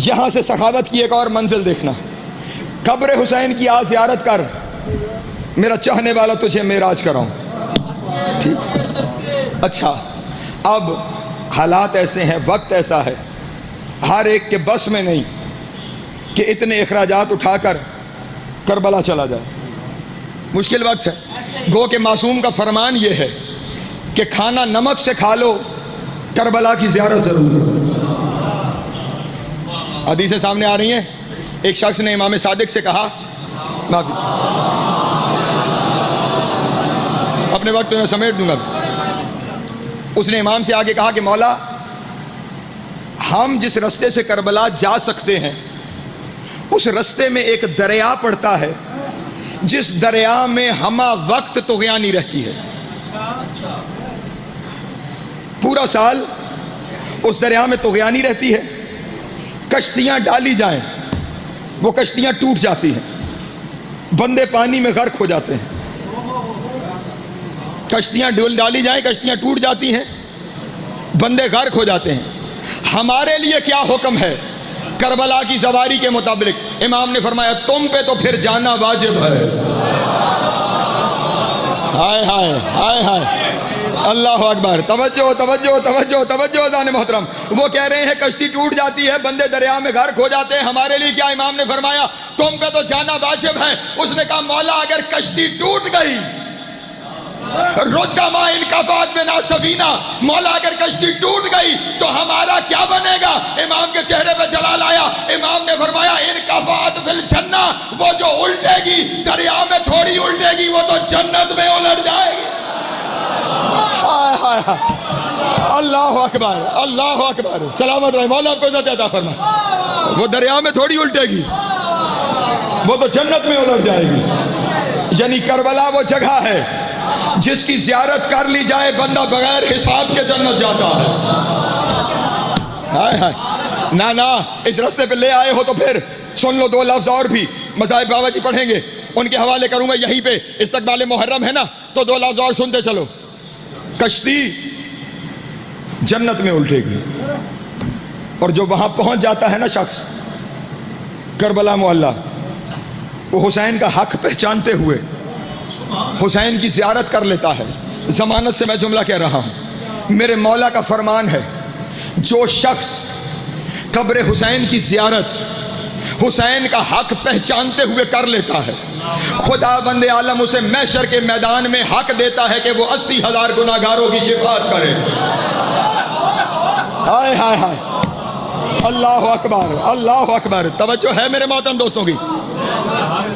یہاں سے سخاوت کی ایک اور منزل دیکھنا. قبر حسین کی آ زیارت کر, میرا چاہنے والا تجھے معراج کراؤں. ٹھیک, اچھا اب حالات ایسے ہیں, وقت ایسا ہے, ہر ایک کے بس میں نہیں کہ اتنے اخراجات اٹھا کر کربلا چلا جائے. مشکل وقت ہے. گو کہ معصوم کا فرمان یہ ہے کہ کھانا نمک سے کھا لو، کربلا کی زیارت ضرور کرو۔ حدیثیں سامنے آ رہی ہیں۔ ایک شخص نے امام صادق سے کہا، معافی، اپنے وقت میں سمیٹ دوں گا، اس نے امام سے آگے کہا کہ مولا، ہم جس رستے سے کربلا جا سکتے ہیں اس رستے میں ایک دریا پڑتا ہے جس دریا میں ہمہ وقت طغیانی رہتی ہے، پورا سال اس دریا میں طغیانی رہتی ہے، کشتیاں ڈالی جائیں وہ کشتیاں ٹوٹ جاتی ہیں، بندے پانی میں غرق ہو جاتے ہیں، کشتیاں ڈالی جائیں کشتیاں ٹوٹ جاتی ہیں، بندے غرق ہو جاتے ہیں۔ ہمارے لیے کیا حکم ہے کربلا کی سواری کے مطابق؟ امام نے فرمایا تم پہ تو پھر جانا واجب ہے۔ ہائے ہائے ہائے ہائے، اللہ اکبر، توجہ توجہ توجہ توجہ اذان محترم۔ وہ کہہ رہے ہیں کشتی ٹوٹ جاتی ہے، بندے دریا میں غرق ہو جاتے ہیں، ہمارے لیے کیا؟ امام نے فرمایا تم پہ تو جانا واجب ہے۔ اس نے کہا مولا اگر کشتی ٹوٹ گئی، رُدَّ مَا انْقَفَتْ بِنَا سَفِینَہ، مولا اگر کشتی ٹوٹ گئی تو ہمارا کیا بنے گا؟ امام کے چہرے پہ جلال آیا۔ امام نے فرمایا انْقَفَتْ فِی الْجَنَّہ، وہ جو الٹے گی دریا میں تھوڑی الٹے گی، وہ تو جنت میں الٹ جائے گی۔ ہائے ہائے ہائے، اللہ اکبر اللہ اکبر، سلامت رہے، مولا آپ کو عزت عطا فرمائے۔ وہ دریا میں تھوڑی الٹے گی، وہ تو جنت میں الٹ جائے گی۔ یعنی کربلا وہ جگہ ہے جس کی زیارت کر لی جائے بندہ بغیر حساب کے جنت جاتا ہے۔ ہائے ہائے، نہ اس رستے پہ لے آئے ہو تو پھر سن لو دو لفظ اور بھی، مذاہب بابا جی پڑھیں گے، ان کے حوالے کروں گا یہیں پہ، استقبال محرم ہے نا، تو دو لفظ اور سنتے چلو۔ کشتی جنت میں الٹے گی، اور جو وہاں پہنچ جاتا ہے نا شخص کربلا معلیٰ، وہ حسین کا حق پہچانتے ہوئے حسین کی زیارت کر لیتا ہے۔ ضمانت سے میں جملہ کہہ رہا ہوں، میرے مولا کا فرمان ہے جو شخص قبر حسین کی زیارت حسین کا حق پہچانتے ہوئے کر لیتا ہے، خدا بند عالم اسے محشر کے میدان میں حق دیتا ہے کہ وہ 80,000 گناہگاروں کی شفاعت کرے۔ ہائے ہائے ہائے، اللہ اکبر اللہ اکبر، توجہ ہے میرے محترم دوستوں کی۔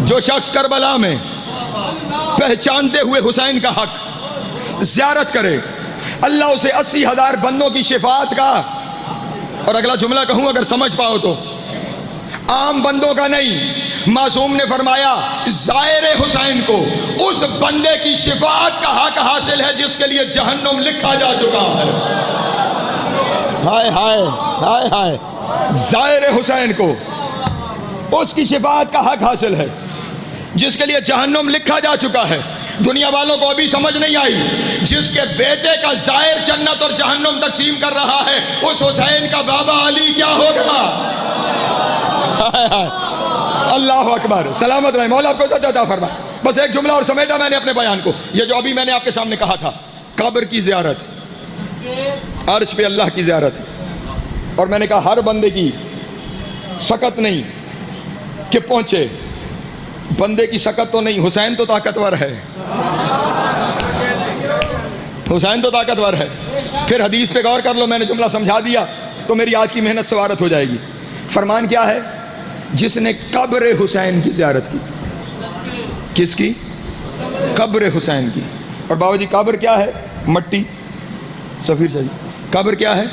جو شخص کربلا میں پہچانتے ہوئے حسین کا حق زیارت کرے، اللہ اسے 80,000 بندوں کی شفاعت کا، اور اگلا جملہ کہوں اگر سمجھ پاؤ تو، عام بندوں کا نہیں، معصوم نے فرمایا زائر حسین کو اس بندے کی شفاعت کا حق حاصل ہے جس کے لیے جہنم لکھا جا چکا ہے۔ ہائے ہائے ہائے ہائے، زائر حسین کو اس کی شفاعت کا حق حاصل ہے جس کے لیے جہنم لکھا جا چکا ہے۔ دنیا والوں کو ابھی سمجھ نہیں آئی، جس کے بیٹے کا زائر جنت اور جہنم تقسیم کر رہا ہے، اس حسین کا بابا علی کیا ہوگا؟ اللہ اکبر، سلامت رہے، مولا آپ کو عزت عطا فرمائے۔ بس ایک جملہ اور سمیٹا میں نے اپنے بیان کو، یہ جو ابھی میں نے آپ کے سامنے کہا تھا، قبر کی زیارت، عرش پہ اللہ کی زیارت، اور میں نے کہا ہر بندے کی سکت نہیں کہ پہنچے، بندے کی سکت تو نہیں، حسین تو طاقتور ہے، حسین تو طاقتور ہے۔ پھر حدیث پہ غور کر لو، میں نے جملہ سمجھا دیا تو میری آج کی محنت سوارت ہو جائے گی۔ فرمان کیا ہے؟ جس نے قبر حسین کی زیارت کی، کس کی؟ قبر حسین کی۔ اور بابا جی قبر کیا ہے؟ مٹی، سفیر صاحب قبر کیا ہے؟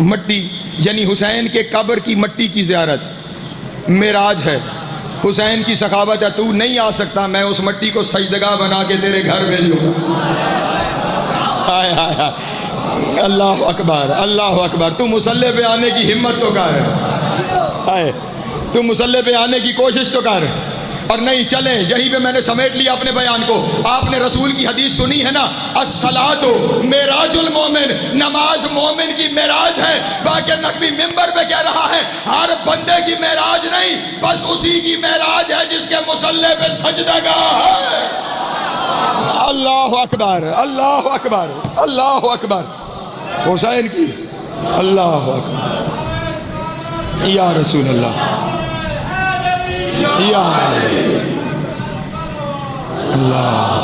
مٹی، یعنی حسین کے قبر کی مٹی کی زیارت معراج ہے، حسین کی سخاوت ہے، تو نہیں آ سکتا، میں اس مٹی کو سجدگاہ بنا کے تیرے گھر بھیجوں گا۔ ہائے ہائے ہائے، اللہ اکبر اللہ اکبر، تو مصلی پہ آنے کی ہمت تو کر، ہائے تو مصلی پہ آنے کی کوشش تو کر، اور نہیں چلیں یہیں پہ میں نے سمیٹ لیا اپنے بیان کو۔ آپ نے رسول کی حدیث سنی ہے نا، الصلاۃ معراج المومن، نماز مومن کی معراج ہے۔ باقی نقوی ممبر پہ کہہ رہا ہے ہر بندے کی معراج نہیں، بس اسی کی معراج ہے جس کے مصلی پہ سجدگاہ ہے۔ اللہ اکبر اللہ اکبر اللہ اکبر، حسین کی، اللہ اکبر، یا رسول اللہ، یا اللہ،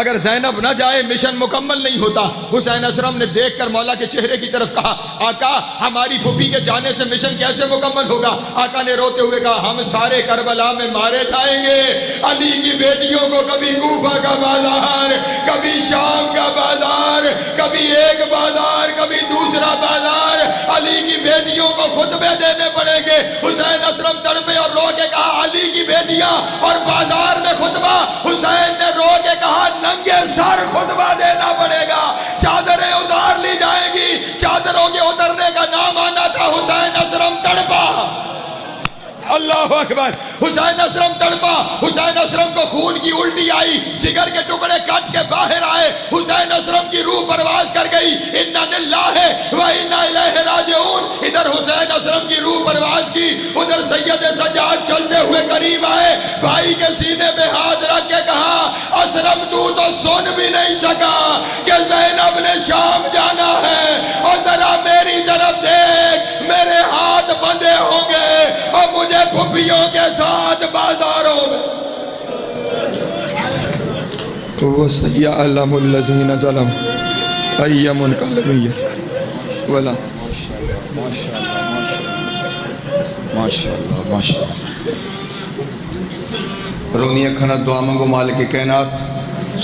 اگر زینب نہ جائے مشن مکمل نہیں ہوتا۔ حسین اسرم نے دیکھ کر مولا کے چہرے کی طرف کہا آقا ہماری پھوپھی کے جانے سے مشن کیسے مکمل ہوگا؟ آقا نے روتے ہوئے کہا ہم سارے کربلا میں مارے جائیں گے، علی کی بیٹیوں کو کبھی کوفہ کا بازار، کبھی شام کا بازار، کبھی ایک بازار، کبھی دوسرا بازار، علی کی بیٹیوں کو خطبے دینے پڑیں گے۔ حسین اسرم تڑپے اور رو کے کہا علی کی بیٹیاں اور بازار میں خطبہ۔ حسین نے رو کے کہا ننگے سر خطبہ دینا پڑے گا، چادریں اتار لی جائیں گی۔ چادروں کے اترنے کا نام آنا تھا۔ حسین اسرم تڑپا، اللہ اکبر، حسین اسرم تڑپا۔ حسین اسرم کو خون کی الٹی آئی، جگر کے ٹکڑے کٹ کے باہر آئے۔ حسین اسرم کی روح پرواز کر گئی، انا للہ و انا الیہ راجعون۔ ادھر حسین اسرم کی روح پرواز کی، ادھر سید سجاد چلتے ہوئے قریب آئے، بھائی کے سینے پہ ہاتھ رکھ کے کہا اسرم تو سن بھی نہیں سکا کہ زینب نے شام جانا ہے، اور ذرا میری طرف دیکھ، میرے ہاتھ بندھے ہوں گے اور مجھے پھوپھیوں کے ساتھ بازاروں میں وَسَيَعْلَمُ الَّذِينَ ظَلَمُوا أَيَّ مُنْقَلَبٍ وَلَا ماشاءاللہ ماشاءاللہ۔ رونی کھنا دعا منگو مالک کائنات،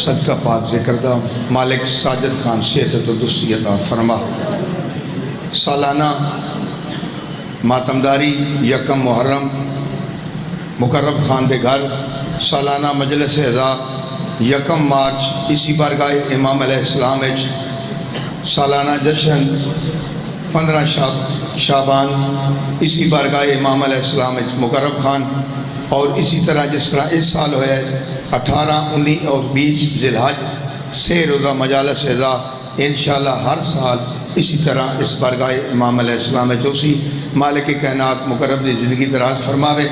صدقہ پاک ذکر دا مالک ساجد خان صحت و درستی عطا فرما۔ سالانہ ماتمداری یکم محرم مقرب خان دے گھر سالانہ مجلس اعزا یکم مارچ اسی بارگاہ امام علیہ السلام سالانہ جشن 15 شعبان اسی بارگاہ امام علیہ السلام مقرب خان، اور اسی طرح جس طرح اس سال ہوئے 18، 19 اور 20 ذی الحج سے روزہ مجالس اعزا انشاءاللہ ہر سال اسی طرح اس بارگاہ امام علیہ السلام چوسی مالک کائنات مقرب دی زندگی دراز فرماوے۔